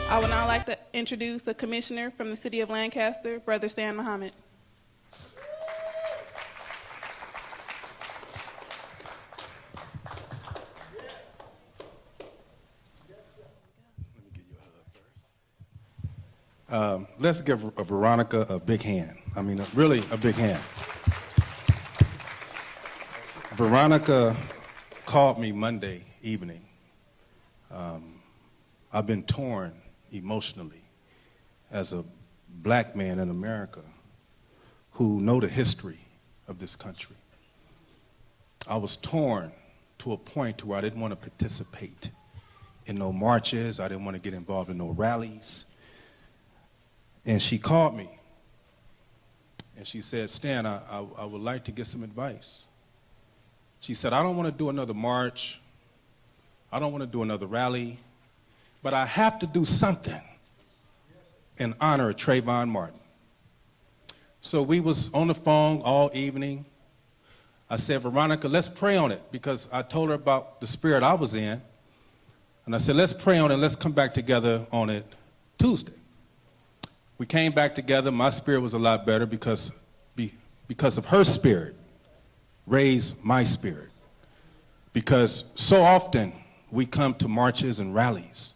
I would now like to introduce the commissioner from the city of Lancaster, Brother Stan Muhammad. Let's give Veronica a big hand. I mean, really a big hand. Veronica called me Monday evening. I've been torn emotionally as a black man in America who know the history of this country. I was torn to a point where I didn't want to participate in no marches. I didn't want to get involved in no rallies. And she called me, and she said, Stan, I would like to get some advice. She said, I don't want to do another march. I don't want to do another rally, but I have to do something in honor of Trayvon Martin. So we was on the phone all evening. I said, Veronica, let's pray on it, because I told her about the spirit I was in. And I said, let's pray on it, let's come back together on it Tuesday. We came back together. My spirit was a lot better because of her spirit raised my spirit. Because so often we come to marches and rallies.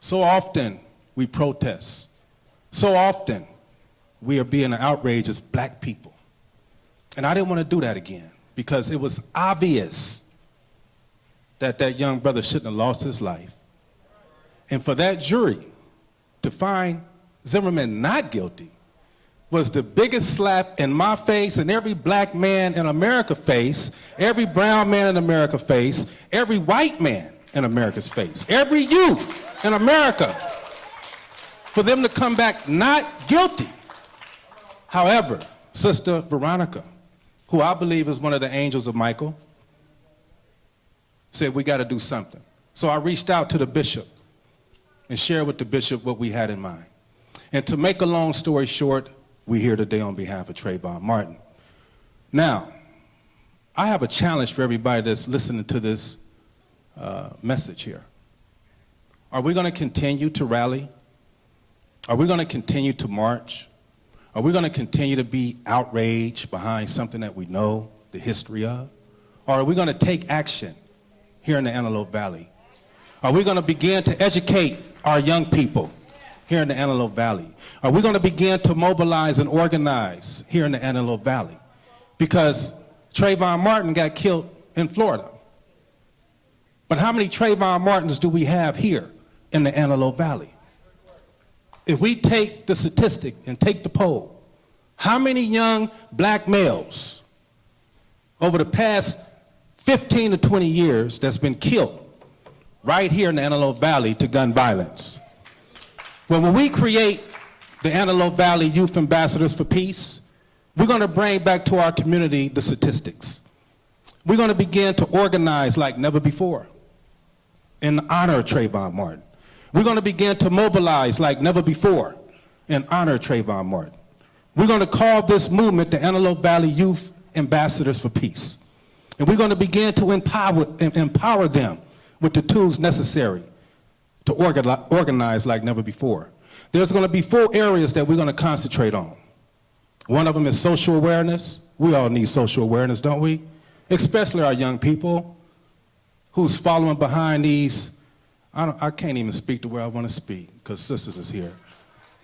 So often we protest. So often we are being outraged as black people. And I didn't want to do that again, because it was obvious that that young brother shouldn't have lost his life. And for that jury to find Zimmerman not guilty was the biggest slap in my face and every black man in America's face, every brown man in America's face, every white man in America's face, every youth in America, for them to come back not guilty. However, Sister Veronica, who I believe is one of the angels of Michael, said we got to do something. So I reached out to the bishop and shared with the bishop what we had in mind. And to make a long story short, we're here today on behalf of Trayvon Martin. Now, I have a challenge for everybody that's listening to this message here. Are we going to continue to rally? Are we going to continue to march? Are we going to continue to be outraged behind something that we know the history of? Or are we going to take action here in the Antelope Valley? Are we going to begin to educate our young people here in the Antelope Valley? Are we going to begin to mobilize and organize here in the Antelope Valley? Because Trayvon Martin got killed in Florida. But how many Trayvon Martins do we have here in the Antelope Valley? If we take the statistic and take the poll, how many young black males over the past 15 to 20 years that's been killed right here in the Antelope Valley to gun violence? Well, when we create the Antelope Valley Youth Ambassadors for Peace, we're going to bring back to our community the statistics. We're going to begin to organize like never before in honor of Trayvon Martin. We're going to begin to mobilize like never before in honor of Trayvon Martin. We're going to call this movement the Antelope Valley Youth Ambassadors for Peace. And we're going to begin to empower them with the tools necessary to organize like never before. There's going to be 4 areas that we're going to concentrate on. One of them is social awareness. We all need social awareness, don't we? Especially our young people who's following behind these. I can't even speak the way I want to speak because sisters is here.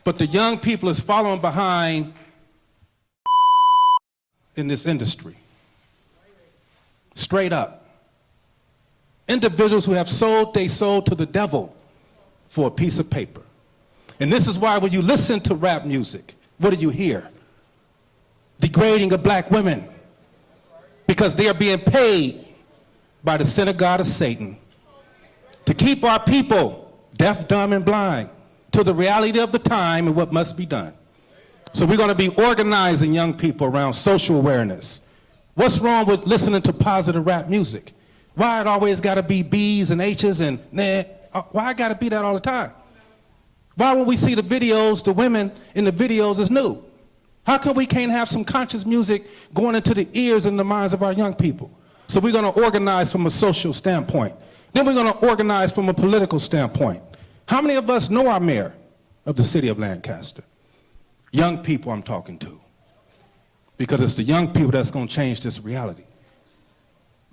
But the young people is following behind in this industry. Straight up. Individuals who have sold their soul to the devil for a piece of paper. And this is why when you listen to rap music, what do you hear? Degrading of black women. Because they are being paid by the synagogue of Satan to keep our people deaf, dumb, and blind to the reality of the time and what must be done. So we're going to be organizing young people around social awareness. What's wrong with listening to positive rap music? Why it always got to be B's and H's and nah? Why it got to be that all the time? Why when we see the videos, the women in the videos is nude? How come we can't have some conscious music going into the ears and the minds of our young people? So we're going to organize from a social standpoint. Then we're going to organize from a political standpoint. How many of us know our mayor of the city of Lancaster? Young people I'm talking to. Because it's the young people that's going to change this reality.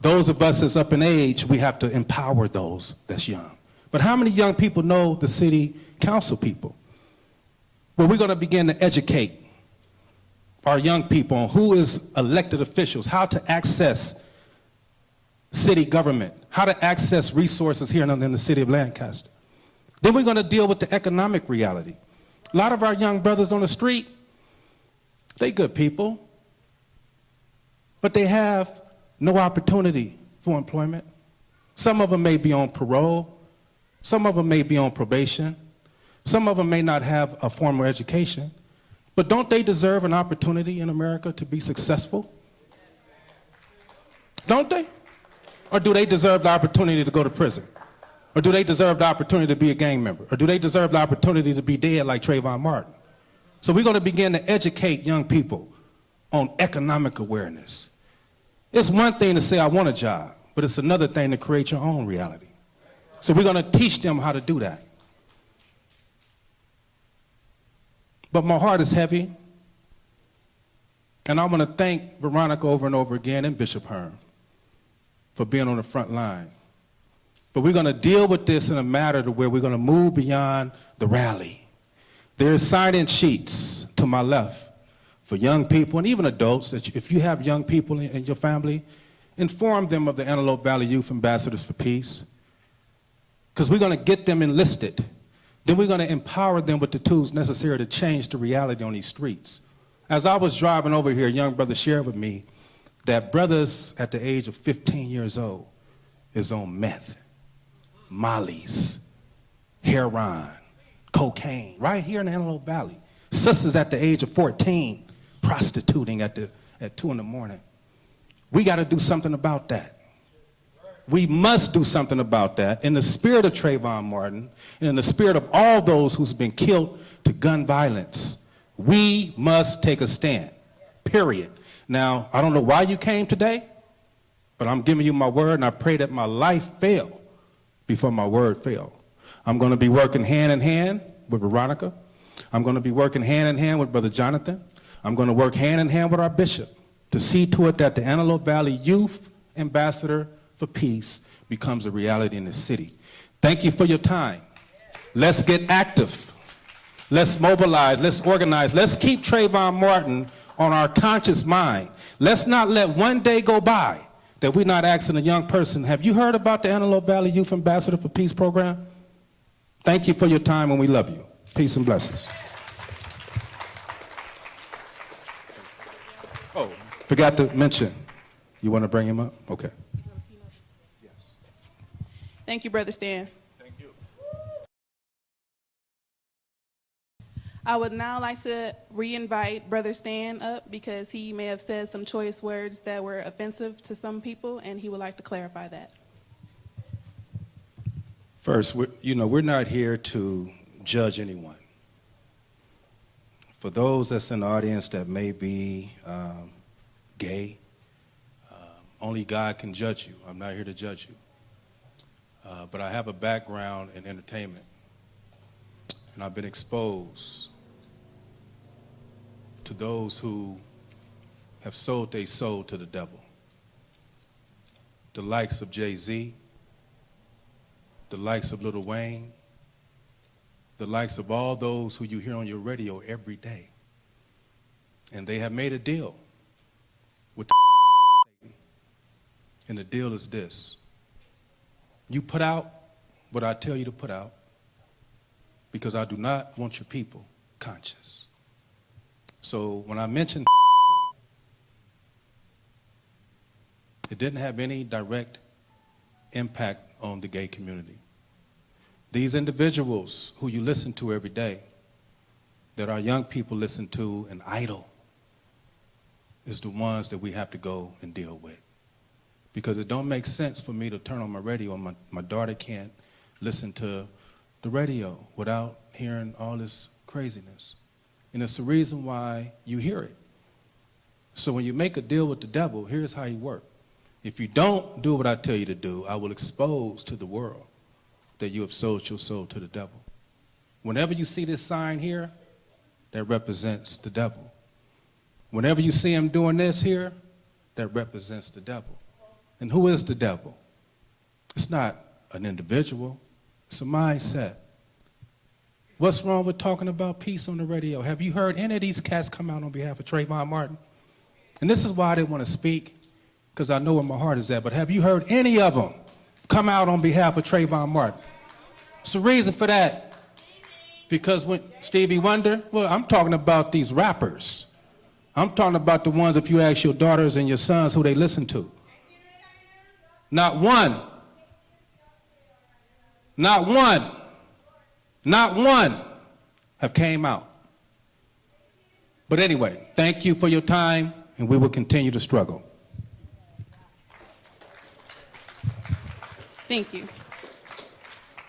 Those of us that's up in age, we have to empower those that's young. But how many young people know the city council people? Well, we're going to begin to educate our young people on who is elected officials, how to access city government, how to access resources here in the city of Lancaster. Then we're going to deal with the economic reality. A lot of our young brothers on the street, they good people, but they have no opportunity for employment. Some of them may be on parole. Some of them may be on probation. Some of them may not have a formal education. But don't they deserve an opportunity in America to be successful? Don't they? Or do they deserve the opportunity to go to prison? Or do they deserve the opportunity to be a gang member? Or do they deserve the opportunity to be dead like Trayvon Martin? So we're going to begin to educate young people on economic awareness. It's one thing to say, I want a job, but it's another thing to create your own reality. So we're going to teach them how to do that. But my heart is heavy, and I want to thank Veronica over and over again and Bishop Hearn for being on the front line. But we're going to deal with this in a matter to where we're going to move beyond the rally. There's sign-in sheets to my left for young people and even adults. That if you have young people in your family, inform them of the Antelope Valley Youth Ambassadors for Peace, because we're going to get them enlisted. Then we're going to empower them with the tools necessary to change the reality on these streets. As I was driving over here, a young brother shared with me that brothers at the age of 15 years old is on meth, mollies, heroin, cocaine, right here in the Antelope Valley. Sisters at the age of 14 prostituting at 2 in the morning. We got to do something about that. We must do something about that in the spirit of Trayvon Martin and in the spirit of all those who's been killed to gun violence. We must take a stand, period. Now, I don't know why you came today, but I'm giving you my word, and I pray that my life fail before my word fail. I'm going to be working hand in hand with Veronica. I'm going to be working hand in hand with Brother Jonathan. I'm going to work hand in hand with our bishop to see to it that the Antelope Valley Youth Ambassador for Peace becomes a reality in the city. Thank you for your time. Let's get active. Let's mobilize. Let's organize. Let's keep Trayvon Martin on our conscious mind. Let's not let one day go by that we're not asking a young person, have you heard about the Antelope Valley Youth Ambassador for Peace program? Thank you for your time, and we love you. Peace and blessings. Oh, forgot to mention. You want to bring him up? Okay. Thank you, Brother Stan. Thank you. I would now like to re-invite Brother Stan up because he may have said some choice words that were offensive to some people, and he would like to clarify that. First, we're not here to judge anyone. For those that's in the audience that may be gay, only God can judge you. I'm not here to judge you. But I have a background in entertainment, and I've been exposed to those who have sold their soul to the devil. The likes of Jay-Z, the likes of Lil Wayne, the likes of all those who you hear on your radio every day. And they have made a deal with the and the deal is this. You put out what I tell you to put out because I do not want your people conscious. So when I mentioned it didn't have any direct impact on the gay community. These individuals who you listen to every day, that our young people listen to and idol, is the ones that we have to go and deal with. Because it don't make sense for me to turn on my radio and my daughter can't listen to the radio without hearing all this craziness. And it's the reason why you hear it. So when you make a deal with the devil, here's how he works. If you don't do what I tell you to do, I will expose to the world that you have sold your soul to the devil. Whenever you see this sign here, that represents the devil. Whenever you see him doing this here, that represents the devil. And who is the devil? It's not an individual. It's a mindset. What's wrong with talking about peace on the radio? Have you heard any of these cats come out on behalf of Trayvon Martin? And this is why I didn't want to speak, because I know where my heart is at, but have you heard any of them come out on behalf of Trayvon Martin? There's a reason for that. Because when Stevie Wonder, well, I'm talking about these rappers. I'm talking about the ones, if you ask your daughters and your sons who they listen to. Not one have came out. But anyway, thank you for your time, and we will continue to struggle. Thank you.